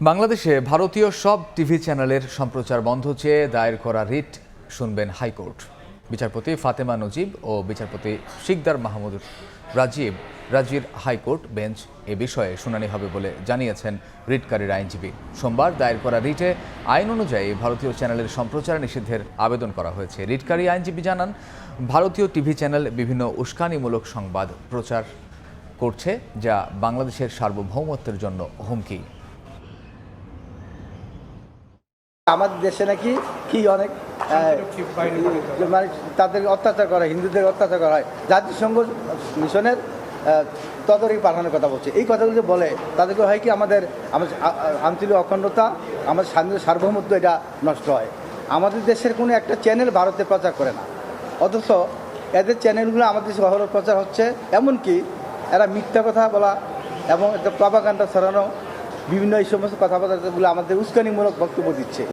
বাংলাদেশে ভারতীয় সব টিভি চ্যানেলের সম্প্রচার বন্ধ চেয়ে দায়ের করা রিট শুনবেন হাইকোর্ট। বিচারপতি ফাতেমা নজিব ও বিচারপতি শিকদার মাহমুদ রাজির হাইকোর্ট বেঞ্চ এ বিষয়ে শুনানি হবে বলে জানিয়েছেন রিটকারীর আইনজীবী। সোমবার দায়ের করা রিটে আইন অনুযায়ী ভারতীয় চ্যানেলের সম্প্রচার নিষিদ্ধের আবেদন করা হয়েছে। রিটকারী আইনজীবী জানান, ভারতীয় টিভি চ্যানেল বিভিন্ন উস্কানিমূলক সংবাদ প্রচার করছে, যা বাংলাদেশের সার্বভৌমত্বের জন্য হুমকি। আমাদের দেশে নাকি কি অনেক মানে তাদের অত্যাচার করা হয়, হিন্দুদের অত্যাচার করা হয়, জাতিসংঘ মিশনের তদারকি পাঠানোর কথা বলছে। এই কথাগুলো যে বলে তাদেরকে হয় কি আমাদের আঞ্চলিক অখণ্ডতা, আমাদের সার্বভৌমত্ব এটা নষ্ট হয়। আমাদের দেশের কোনো একটা চ্যানেল ভারতে প্রচার করে না, অথচ এদের চ্যানেলগুলো আমাদের দেশে অহরহ প্রচার হচ্ছে। এমনকি এরা মিথ্যা কথা বলা এবং একটা প্রপাগান্ডা ছড়ানো, বিভিন্ন এই সমস্ত কথাবার্তাগুলো আমাদের উস্কানিমূলক বক্তব্য দিচ্ছে।